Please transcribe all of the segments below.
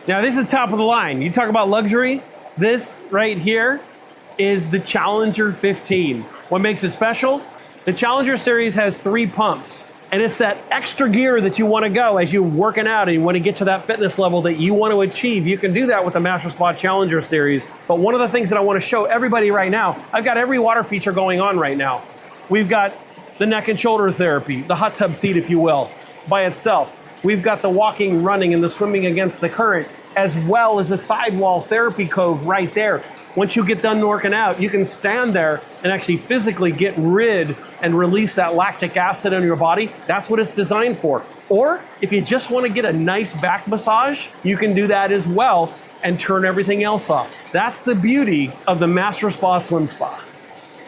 Now this is top of the line. You talk about luxury, this right here is the Challenger 15. What makes it special? The Challenger series has 3 pumps, and it's that extra gear that you want to go as you're working out and you want to get to that fitness level that you want to achieve. You can do that with the Master Spa Challenger series. But one of the things that I want to show everybody right now, I've got every water feature going on right now. We've got the neck and shoulder therapy, the hot tub seat, if you will, by itself. We've got the walking, running, and the swimming against the current, as well as the sidewall therapy cove right there. Once you get done working out, you can stand there and actually physically get rid and release that lactic acid in your body. That's what it's designed for. Or if you just want to get a nice back massage, you can do that as well and turn everything else off. That's the beauty of the Master Spa Swim Spa.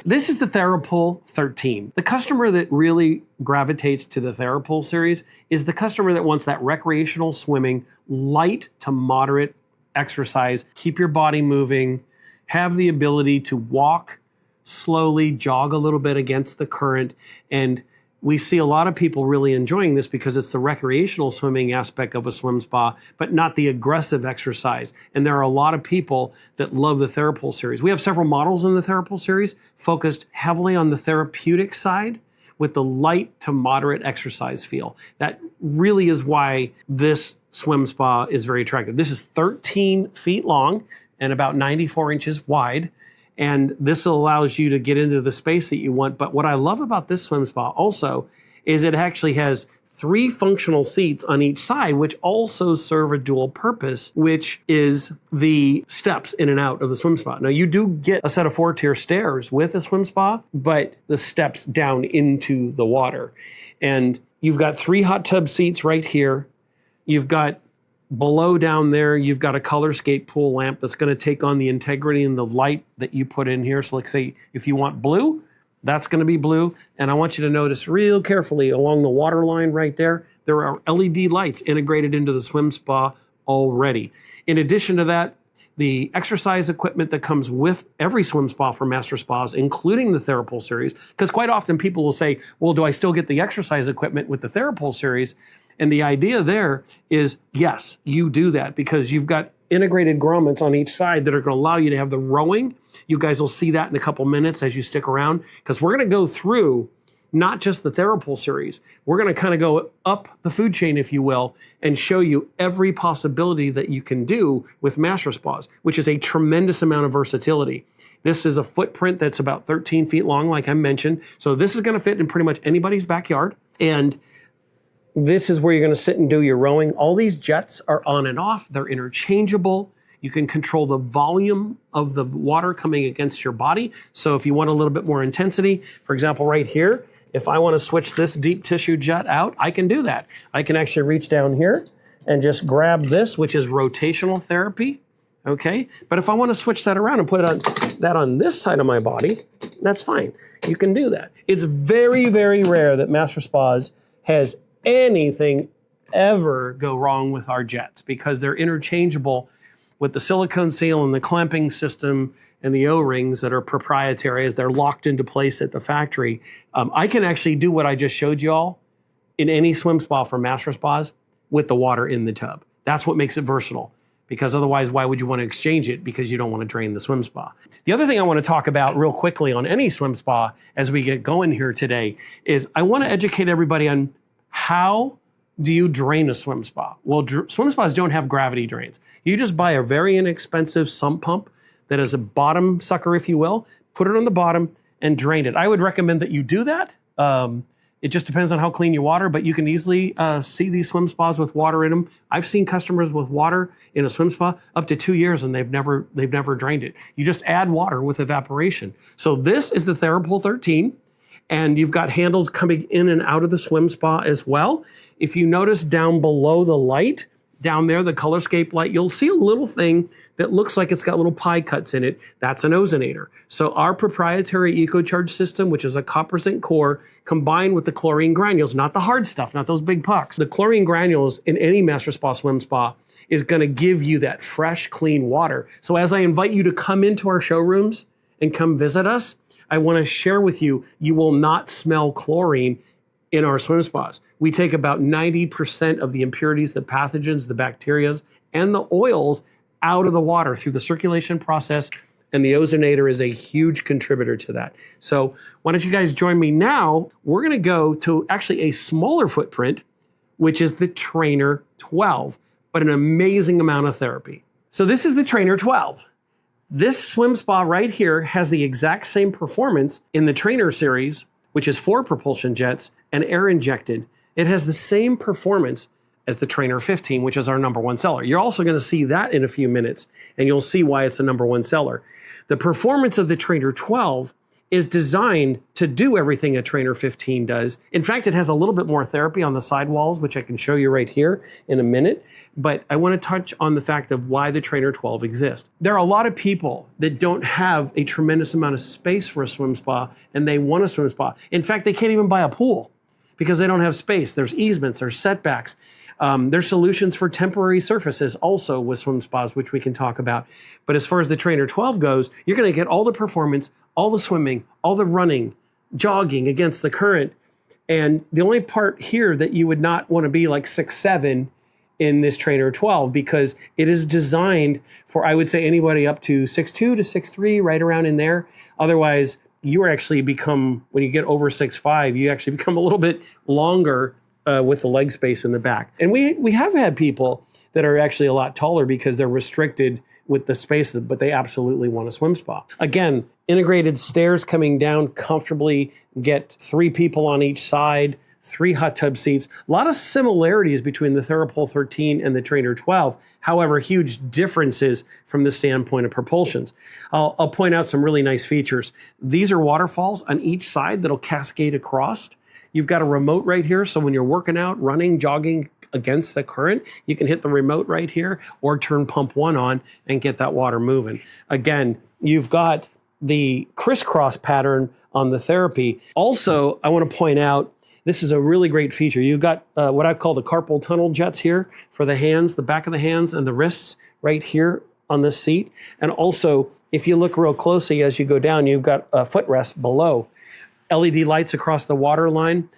This is the TheraPool 13. The customer that really gravitates to the TheraPool series is the customer that wants that recreational swimming, light to moderate exercise, keep your body moving, have the ability to walk slowly, jog a little bit against the current. And we see a lot of people really enjoying this because it's the recreational swimming aspect of a swim spa, but not the aggressive exercise. And there are a lot of people that love the TheraPool series. We have several models in the TheraPool series focused heavily on the therapeutic side with the light to moderate exercise feel. That really is why this swim spa is very attractive. This is 13 feet long and about 94 inches wide. And this allows you to get into the space that you want. But what I love about this swim spa also is it actually has 3 functional seats on each side, which also serve a dual purpose, which is the steps in and out of the swim spa. Now you do get a set of 4-tier stairs with a swim spa, but the steps down into the water. And you've got 3 hot tub seats right here. You've got below down there, you've got a colorscape pool lamp that's going to take on the integrity and the light that you put in here. So like say, if you want blue, that's going to be blue. And I want you to notice real carefully along the water line right there, there are LED lights integrated into the swim spa already. In addition to that, the exercise equipment that comes with every swim spa for Master Spas, including the TheraPool series, because quite often people will say, well, do I still get the exercise equipment with the TheraPool series? And the idea there is, yes, you do that because you've got integrated grommets on each side that are going to allow you to have the rowing. You guys will see that in a couple minutes as you stick around, because we're going to go through not just the TheraPool series. We're going to kind of go up the food chain, if you will, and show you every possibility that you can do with Master Spas, which is a tremendous amount of versatility. This is a footprint that's about 13 feet long, like I mentioned. So this is going to fit in pretty much anybody's backyard. And this is where you're going to sit and do your rowing. All these jets are on and off. They're interchangeable. You can control the volume of the water coming against your body. So if you want a little bit more intensity, for example, right here, if I want to switch this deep tissue jet out, I can do that. I can actually reach down here and just grab this, which is rotational therapy. Okay. But if I want to switch that around and put that on this side of my body, that's fine. You can do that. It's very, very rare that Master Spas has anything ever go wrong with our jets because they're interchangeable with the silicone seal and the clamping system and the O-rings that are proprietary as they're locked into place at the factory. I can actually do what I just showed you all in any swim spa for Master Spas with the water in the tub. That's what makes it versatile, because otherwise, why would you want to exchange it? Because you don't want to drain the swim spa. The other thing I want to talk about real quickly on any swim spa as we get going here today is I want to educate everybody on how do you drain a swim spa? Well, swim spas don't have gravity drains. You just buy a very inexpensive sump pump that is a bottom sucker, if you will, put it on the bottom and drain it. I would recommend that you do that. It just depends on how clean your water, but you can easily see these swim spas with water in them. I've seen customers with water in a swim spa up to 2 years and they've never drained it. You just add water with evaporation. So this is the TheraPool 13. And you've got handles coming in and out of the swim spa as well. If you notice down below the light, down there, the colorscape light, you'll see a little thing that looks like it's got little pie cuts in it. That's an ozonator. So our proprietary EcoCharge system, which is a copper zinc core, combined with the chlorine granules, not the hard stuff, not those big pucks. The chlorine granules in any Master Spa swim spa is going to give you that fresh, clean water. So as I invite you to come into our showrooms and come visit us, I want to share with you, you will not smell chlorine in our swim spas. We take about 90% of the impurities, the pathogens, the bacteria, and the oils out of the water through the circulation process, and the ozonator is a huge contributor to that. So why don't you guys join me now? We're gonna go to actually a smaller footprint, which is the Trainer 12, but an amazing amount of therapy. So this is the Trainer 12. This swim spa right here has the exact same performance in the Trainer series, which is 4 propulsion jets and air injected. It has the same performance as the Trainer 15, which is our #1 seller. You're also gonna see that in a few minutes, and you'll see why it's a #1 seller. The performance of the Trainer 12 is designed to do everything a Trainer 15 does. In fact, it has a little bit more therapy on the sidewalls, which I can show you right here in a minute. But I want to touch on the fact of why the Trainer 12 exists. There are a lot of people that don't have a tremendous amount of space for a swim spa, and they want a swim spa. In fact, they can't even buy a pool because they don't have space. There's easements, there's setbacks. There's solutions for temporary surfaces also with swim spas, which we can talk about. But as far as the Trainer 12 goes, you're going to get all the performance, all the swimming, all the running, jogging against the current. And the only part here that you would not want to be like 6'7" in this Trainer 12, because it is designed for, I would say, anybody up to 6'2" to 6'3", right around in there. Otherwise, you actually become, when you get over 6'5", you actually become a little bit longer with the leg space in the back. And we have had people that are actually a lot taller because they're restricted with the space, but they absolutely want a swim spa. Again, integrated stairs coming down comfortably, get 3 people on each side, 3 hot tub seats. A lot of similarities between the TheraPool 13 and the Trainer 12. However, huge differences from the standpoint of propulsions. I'll point out some really nice features. These are waterfalls on each side that'll cascade across. You've got a remote right here, so when you're working out, running, jogging against the current, you can hit the remote right here or turn pump 1 on and get that water moving. Again, you've got the crisscross pattern on the therapy. Also, I want to point out, this is a really great feature. You've got what I call the carpal tunnel jets here for the hands, the back of the hands and the wrists right here on this seat. And also, if you look real closely as you go down, you've got a footrest below. LED lights across the water line.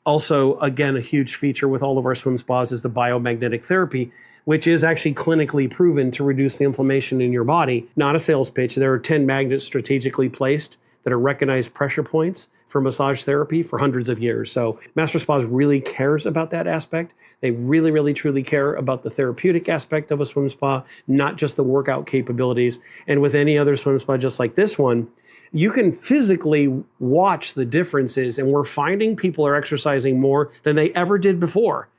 Also, again, a huge feature with all of our swim spas is the biomagnetic therapy, which is actually clinically proven to reduce the inflammation in your body. Not a sales pitch. There are 10 magnets strategically placed that are recognized pressure points for massage therapy for hundreds of years. So Master Spas really cares about that aspect. They really, really, truly care about the therapeutic aspect of a swim spa, not just the workout capabilities. And with any other swim spa, just like this one, you can physically watch the differences, and we're finding people are exercising more than they ever did before.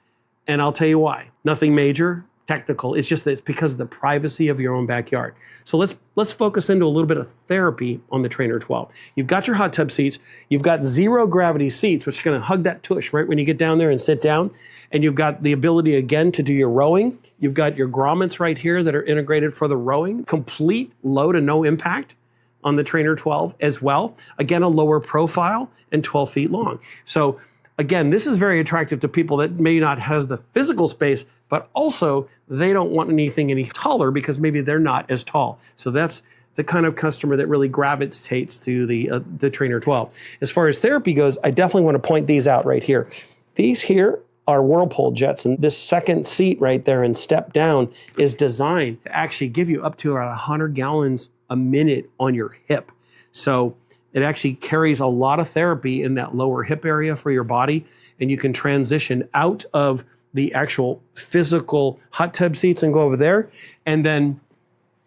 And I'll tell you why. Nothing major, technical. It's just that it's because of the privacy of your own backyard. So let's focus into a little bit of therapy on the Trainer 12. You've got your hot tub seats. You've got 0 gravity seats, which are going to hug that tush right when you get down there and sit down. And you've got the ability, again, to do your rowing. You've got your grommets right here that are integrated for the rowing. Complete low to no impact on the Trainer 12 as well. Again, a lower profile and 12 feet long. So again, this is very attractive to people that may not have the physical space, but also they don't want anything any taller because maybe they're not as tall. So that's the kind of customer that really gravitates to the Trainer 12. As far as therapy goes, I definitely want to point these out right here. These here are whirlpool jets, and this second seat right there and step down is designed to actually give you up to around 100 gallons a minute on your hip. So it actually carries a lot of therapy in that lower hip area for your body, and you can transition out of the actual physical hot tub seats and go over there. And then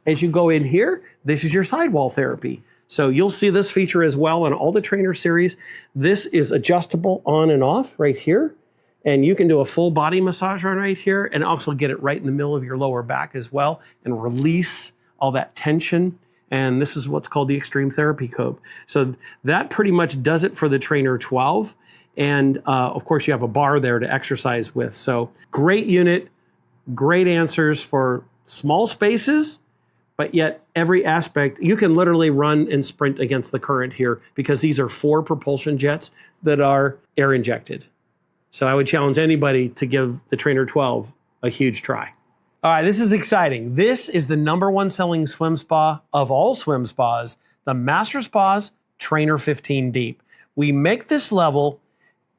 as you go in here, this is your sidewall therapy. So you'll see this feature as well on all the Trainer series. This is adjustable on and off right here. And you can do a full body massage right here and also get it right in the middle of your lower back as well and release all that tension. And this is what's called the Extreme Therapy Code. So that pretty much does it for the Trainer 12. And of course, you have a bar there to exercise with. So great unit, great answers for small spaces, but yet every aspect, you can literally run and sprint against the current here because these are 4 propulsion jets that are air injected. So I would challenge anybody to give the Trainer 12 a huge try. All right, this is exciting. This is the #1 selling swim spa of all swim spas, the Master Spas Trainer 15 Deep. We make this level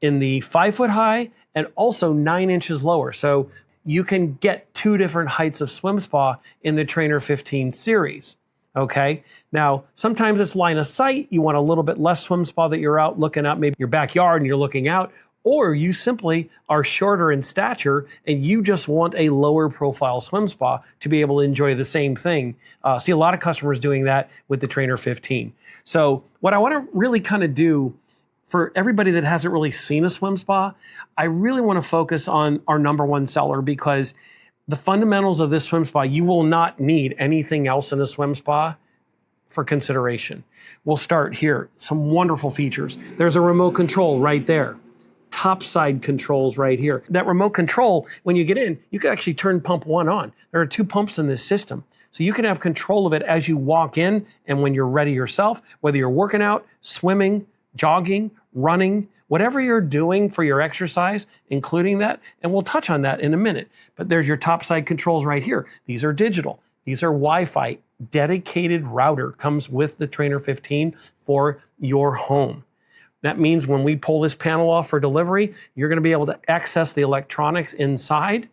in the 5 foot high and also 9 inches lower. So you can get 2 different heights of swim spa in the Trainer 15 series. Okay, now sometimes it's line of sight. You want a little bit less swim spa that you're out looking at maybe your backyard and you're looking out, or you simply are shorter in stature and you just want a lower profile swim spa to be able to enjoy the same thing. See a lot of customers doing that with the Trainer 15. So what I want to really kind of do for everybody that hasn't really seen a swim spa, I really want to focus on our #1 seller, because the fundamentals of this swim spa, you will not need anything else in a swim spa for consideration. We'll start here. Some wonderful features. There's a remote control right there. Topside controls right here. That remote control, when you get in, you can actually turn pump 1 on. There are 2 pumps in this system. So you can have control of it as you walk in and when you're ready yourself, whether you're working out, swimming, jogging, running, whatever you're doing for your exercise, including that, and we'll touch on that in a minute. But there's your topside controls right here. These are digital. These are Wi-Fi. Dedicated router comes with the Trainer 15 for your home. That means when we pull this panel off for delivery, you're going to be able to access the electronics inside,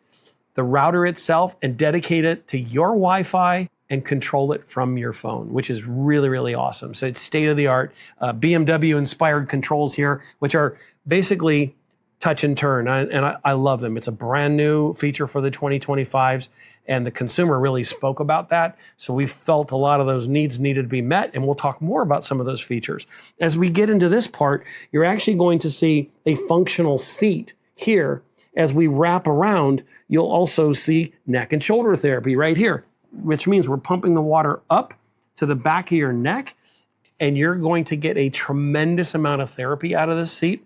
the router itself, and dedicate it to your Wi-Fi and control it from your phone, which is really, really awesome. So it's state-of-the-art BMW-inspired controls here, which are basically touch and turn, and I love them. It's a brand new feature for the 2025s, and the consumer really spoke about that. So we felt a lot of those needs needed to be met, and we'll talk more about some of those features. As we get into this part, you're actually going to see a functional seat here. As we wrap around, you'll also see neck and shoulder therapy right here, which means we're pumping the water up to the back of your neck, and you're going to get a tremendous amount of therapy out of this seat.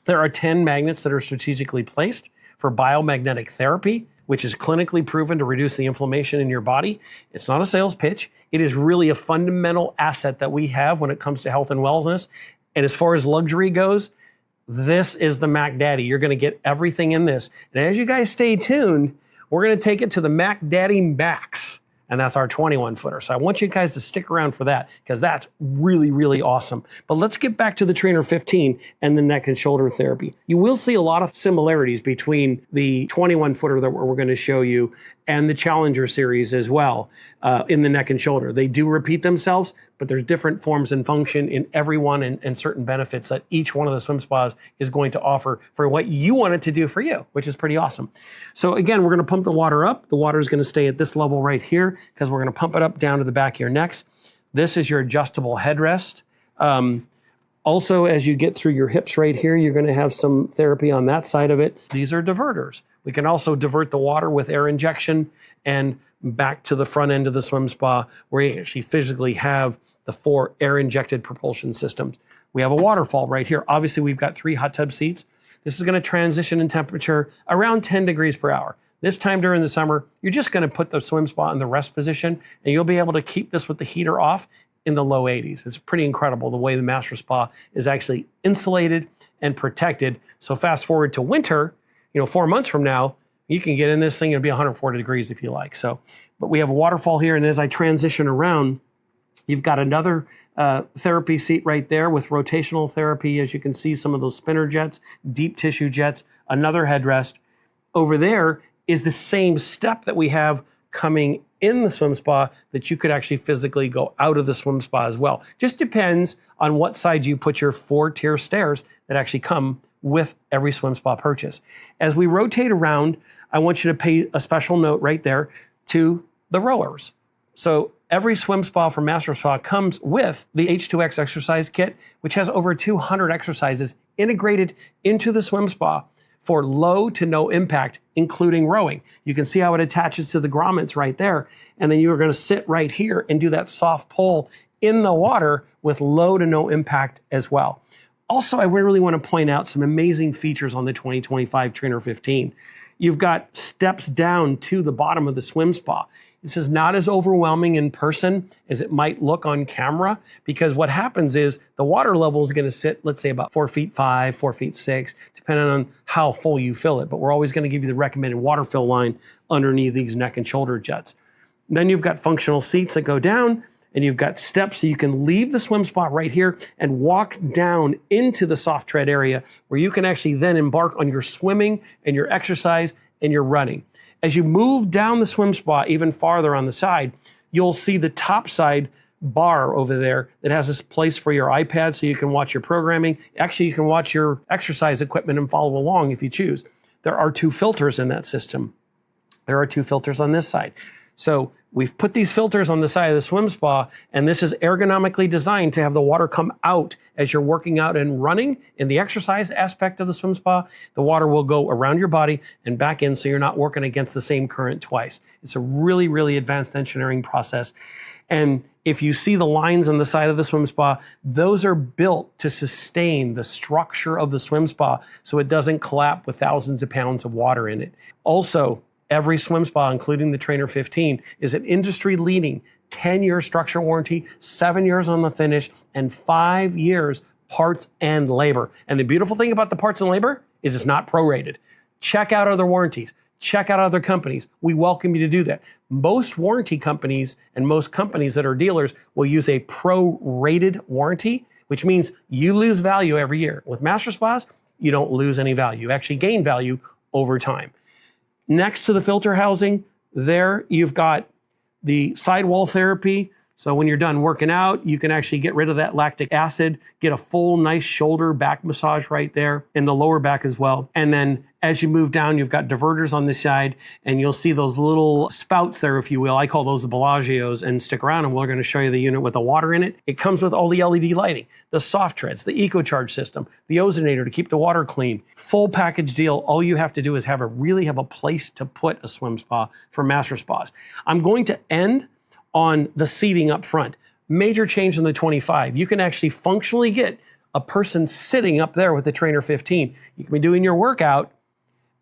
There are 10 magnets that are strategically placed for biomagnetic therapy, which is clinically proven to reduce the inflammation in your body. It's not a sales pitch. It is really a fundamental asset that we have when it comes to health and wellness. And as far as luxury goes, this is the Mac Daddy. You're going to get everything in this. And as you guys stay tuned, we're going to take it to the Mac Daddy Max, and that's our 21-footer. So I want you guys to stick around for that, because that's really, really awesome. But let's get back to the Trainer 15 and the neck and shoulder therapy. You will see a lot of similarities between the 21-footer that we're going to show you and the Challenger series as well in the neck and shoulder. They do repeat themselves, but there's different forms and function in every one, and certain benefits that each one of the swim spas is going to offer for what you want it to do for you, which is pretty awesome. So again, we're going to pump the water up. The water is going to stay at this level right here, because we're going to pump it up down to the back of your necks. This is your adjustable headrest. Also, as you get through your hips right here, you're going to have some therapy on that side of it. These are diverters. We can also divert the water with air injection and back to the front end of the swim spa, where you actually physically have the 4 air-injected propulsion systems. We have a waterfall right here. Obviously, we've got 3 hot tub seats. This is going to transition in temperature around 10 degrees per hour. This time during the summer, you're just going to put the swim spa in the rest position, and you'll be able to keep this with the heater off in the low 80s. It's pretty incredible the way the Master Spa is actually insulated and protected. So fast forward to winter, 4 months from now, you can get in this thing, it'll be 140 degrees if you like. So, but we have a waterfall here, and as I transition around, you've got another therapy seat right there with rotational therapy. As you can see, some of those spinner jets, deep tissue jets, another headrest. Over there is the same step that we have coming in the swim spa that you could actually physically go out of the swim spa as well. Just depends on what side you put your 4-tier stairs that actually come with every swim spa purchase. As we rotate around, I want you to pay a special note right there to the rowers. So every swim spa from Master Spa comes with the H2X exercise kit, which has over 200 exercises integrated into the swim spa for low to no impact, including rowing. You can see how it attaches to the grommets right there. And then you're going to sit right here and do that soft pull in the water with low to no impact as well. Also, I really want to point out some amazing features on the 2025 Trainer 15. You've got steps down to the bottom of the swim spa. This is not as overwhelming in person as it might look on camera, because what happens is the water level is going to sit, let's say, about 4 feet 5, 4 feet 6, depending on how full you fill it. But we're always going to give you the recommended water fill line underneath these neck and shoulder jets. Then you've got functional seats that go down, and you've got steps so you can leave the swim spot right here and walk down into the soft tread area, where you can actually then embark on your swimming and your exercise and you're running. As you move down the swim spa even farther on the side, you'll see the top side bar over there that has this place for your iPad so you can watch your programming. Actually, you can watch your exercise equipment and follow along if you choose. There are 2 filters in that system. There are 2 filters on this side. So we've put these filters on the side of the swim spa, and this is ergonomically designed to have the water come out as you're working out and running. In the exercise aspect of the swim spa, the water will go around your body and back in so you're not working against the same current twice. It's a really, really advanced engineering process. And if you see the lines on the side of the swim spa, those are built to sustain the structure of the swim spa so it doesn't collapse with thousands of pounds of water in it. Also, every swim spa, including the Trainer 15, is an industry-leading 10-year structure warranty, 7 years on the finish, and 5 years parts and labor. And the beautiful thing about the parts and labor is it's not prorated. Check out other warranties. Check out other companies. We welcome you to do that. Most warranty companies and most companies that are dealers will use a prorated warranty, which means you lose value every year. With Master Spas, you don't lose any value. You actually gain value over time. Next to the filter housing, there you've got the sidewall therapy. So when you're done working out, you can actually get rid of that lactic acid, get a full nice shoulder back massage right there, and the lower back as well. And then as you move down, you've got diverters on the side, and you'll see those little spouts there, if you will. I call those the Bellagios, and stick around and we're gonna show you the unit with the water in it. It comes with all the LED lighting, the soft treads, the EcoCharge system, the ozonator to keep the water clean. Full package deal. All you have to do is really have a place to put a swim spa for Master Spas. I'm going to end on the seating up front. Major change in the 25. You can actually functionally get a person sitting up there with the Trainer 15. You can be doing your workout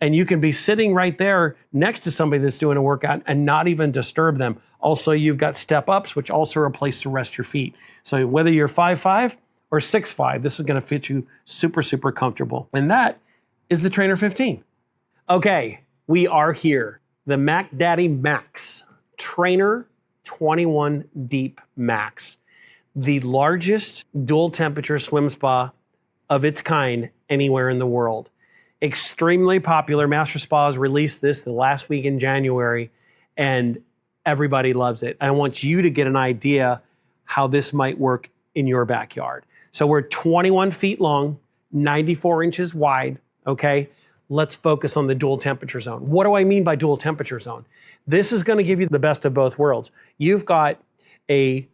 and you can be sitting right there next to somebody that's doing a workout and not even disturb them. Also, you've got step ups, which also are a place to rest your feet. So whether you're 5'5" or 6'5", this is gonna fit you super, super comfortable. And that is the Trainer 15. Okay, we are here. The Mac Daddy Max Trainer 21 Deep Max, the largest dual temperature swim spa of its kind anywhere in the world. Extremely popular. Master Spas released this the last week in January, and everybody loves it. I want you to get an idea how this might work in your backyard. So we're 21 feet long, 94 inches wide, okay? Let's focus on the dual temperature zone. What do I mean by dual temperature zone? This is gonna give you the best of both worlds. You've got a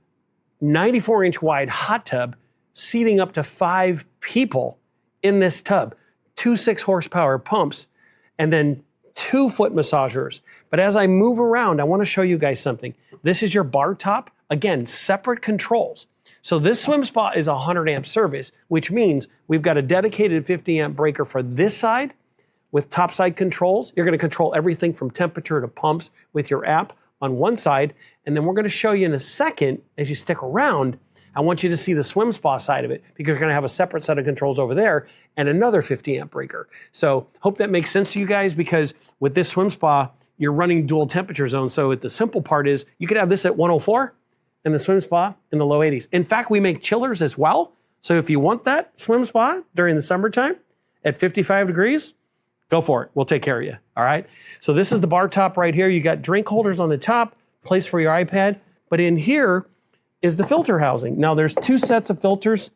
94-inch wide hot tub seating up to 5 people in this tub, 2 6-horsepower pumps, and then 2 foot massagers. But as I move around, I wanna show you guys something. This is your bar top. Again, separate controls. So this swim spa is a 100 amp service, which means we've got a dedicated 50 amp breaker for this side. With topside controls, you're gonna control everything from temperature to pumps with your app on one side. And then we're gonna show you in a second, as you stick around, I want you to see the swim spa side of it because you're gonna have a separate set of controls over there and another 50 amp breaker. So hope that makes sense to you guys, because with this swim spa, you're running dual temperature zone. So the simple part is you could have this at 104 and the swim spa in the low 80s. In fact, we make chillers as well. So if you want that swim spa during the summertime at 55 degrees, go for it. We'll take care of you. All right. So this is the bar top right here. You got drink holders on the top, place for your iPad. But in here is the filter housing. Now there's 2 sets of filters.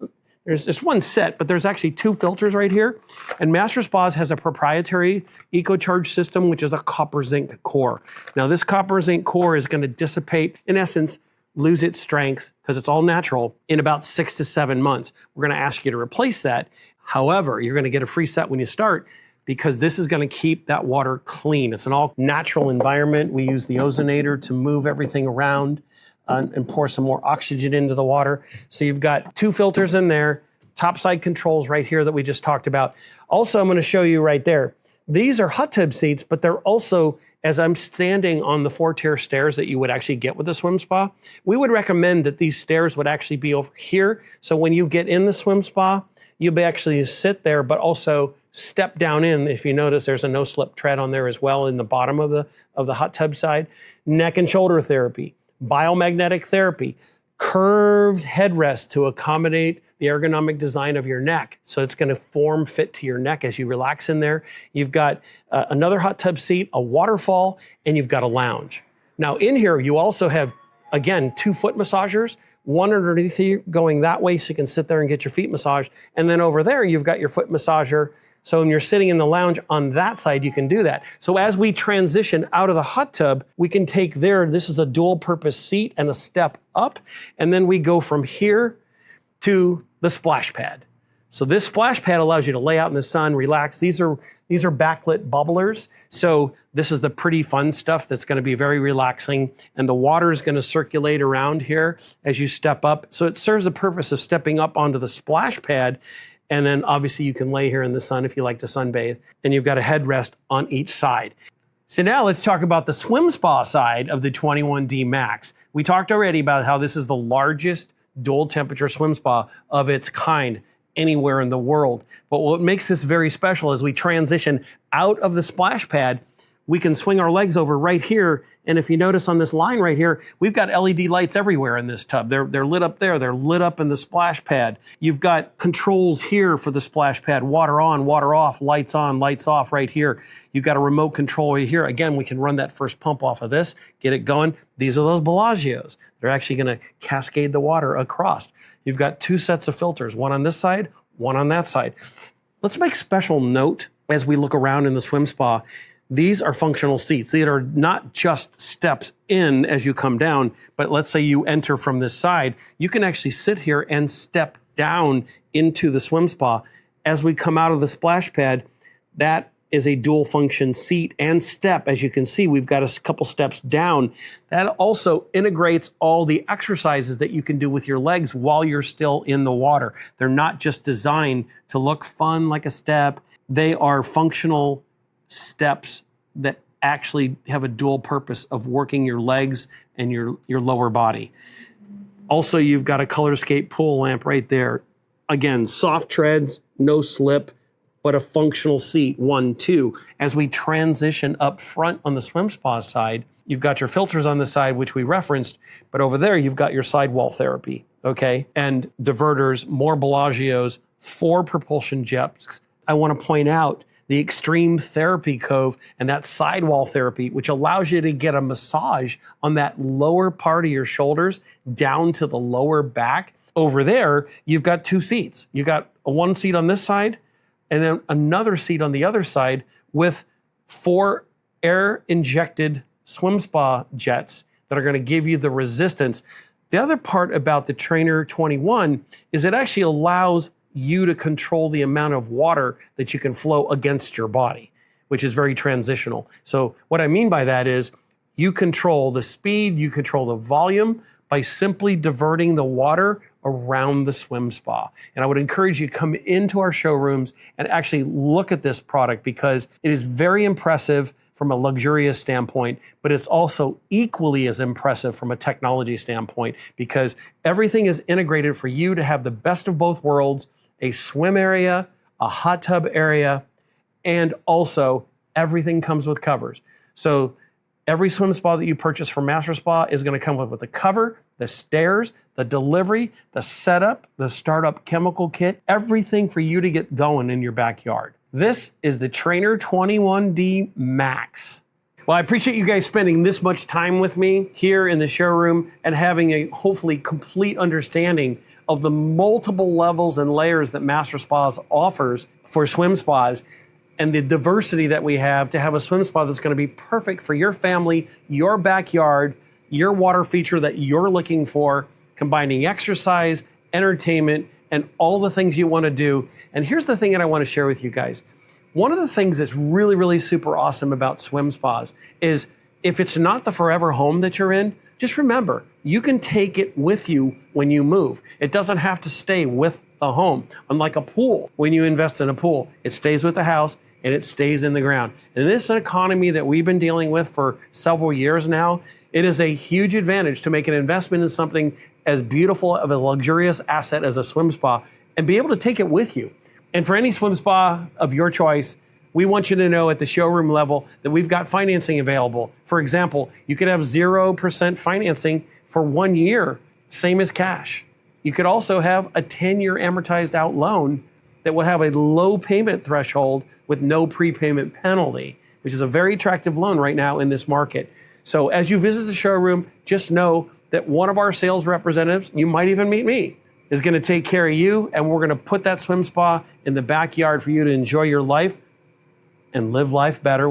There's just 1 set, but there's actually 2 filters right here. And Master Spas has a proprietary EcoCharge system, which is a copper zinc core. Now this copper zinc core is going to dissipate, in essence, lose its strength, because it's all natural, in about 6 to 7 months. We're going to ask you to replace that. However, you're going to get a free set when you start, because this is gonna keep that water clean. It's an all natural environment. We use the ozonator to move everything around and pour some more oxygen into the water. So you've got 2 filters in there, topside controls right here that we just talked about. Also, I'm gonna show you right there. These are hot tub seats, but they're also, as I'm standing on the 4-tier stairs that you would actually get with a swim spa, we would recommend that these stairs would actually be over here. So when you get in the swim spa, you'll actually sit there, but also step down in. If you notice, there's a no-slip tread on there as well in the bottom of the hot tub side. Neck and shoulder therapy, biomagnetic therapy, curved headrest to accommodate the ergonomic design of your neck. So it's going to form fit to your neck as you relax in there. You've got another hot tub seat, a waterfall, and you've got a lounge. Now in here, you also have, again, 2 foot massagers, one underneath you going that way so you can sit there and get your feet massaged. And then over there, you've got your foot massager. So when you're sitting in the lounge on that side, you can do that. So as we transition out of the hot tub, we can take this is a dual purpose seat and a step up. And then we go from here to the splash pad. So this splash pad allows you to lay out in the sun, relax. These are backlit bubblers. So this is the pretty fun stuff that's going to be very relaxing. And the water is going to circulate around here as you step up. So it serves the purpose of stepping up onto the splash pad. And then obviously you can lay here in the sun if you like to sunbathe. And you've got a headrest on each side. So now let's talk about the swim spa side of the 21D Max. We talked already about how this is the largest dual temperature swim spa of its kind anywhere in the world. But what makes this very special is we transition out of the splash pad, we can swing our legs over right here. And if you notice on this line right here, we've got LED lights everywhere in this tub. They're lit up there. They're lit up in the splash pad. You've got controls here for the splash pad, water on, water off, lights on, lights off right here. You've got a remote control right here. Again, we can run that first pump off of this, get it going. These are those Bellagios. They're actually going to cascade the water across. You've got 2 sets of filters, one on this side, one on that side. Let's make special note as we look around in the swim spa. These are functional seats. These are not just steps in as you come down, but let's say you enter from this side, you can actually sit here and step down into the swim spa. As we come out of the splash pad, that is a dual function seat and step. As you can see, we've got a couple steps down. That also integrates all the exercises that you can do with your legs while you're still in the water. They're not just designed to look fun like a step. They are functional steps that actually have a dual purpose of working your legs and your lower body. Also, you've got a Colorscape pool lamp right there. Again, soft treads, no slip, but a functional seat, 1, 2. As we transition up front on the swim spa side, you've got your filters on the side, which we referenced, but over there, you've got your sidewall therapy, okay? And diverters, more Bellagios, 4 propulsion jets. I want to point out the extreme therapy cove and that sidewall therapy, which allows you to get a massage on that lower part of your shoulders down to the lower back. Over there, you've got 2 seats. You got one seat on this side and then another seat on the other side with 4 air-injected swim spa jets that are going to give you the resistance. The other part about the Trainer 21 is it actually allows you to control the amount of water that you can flow against your body, which is very transitional. So what I mean by that is you control the speed, you control the volume by simply diverting the water around the swim spa. And I would encourage you to come into our showrooms and actually look at this product because it is very impressive from a luxurious standpoint, but it's also equally as impressive from a technology standpoint because everything is integrated for you to have the best of both worlds, a swim area, a hot tub area, and also everything comes with covers. So every swim spa that you purchase from Master Spa is going to come with the cover, the stairs, the delivery, the setup, the startup chemical kit, everything for you to get going in your backyard. This is the Trainer 21D Max. Well, I appreciate you guys spending this much time with me here in the showroom and having a hopefully complete understanding of the multiple levels and layers that Master Spas offers for swim spas and the diversity that we have to have a swim spa that's going to be perfect for your family, your backyard, your water feature that you're looking for, combining exercise, entertainment, and all the things you want to do. And here's the thing that I want to share with you guys. One of the things that's really, really super awesome about swim spas is if it's not the forever home that you're in, just remember, you can take it with you when you move. It doesn't have to stay with the home. Unlike a pool, when you invest in a pool, it stays with the house and it stays in the ground. And this economy that we've been dealing with for several years now, it is a huge advantage to make an investment in something as beautiful of a luxurious asset as a swim spa and be able to take it with you. And for any swim spa of your choice, we want you to know at the showroom level that we've got financing available. For example, you could have 0% financing for 1 year same as cash. You could also have a 10-year amortized out loan that will have a low payment threshold with no prepayment penalty, which is a very attractive loan right now in this market. So as you visit the showroom, just know that one of our sales representatives, you might even meet me, is going to take care of you, and we're going to put that swim spa in the backyard for you to enjoy your life and live life better.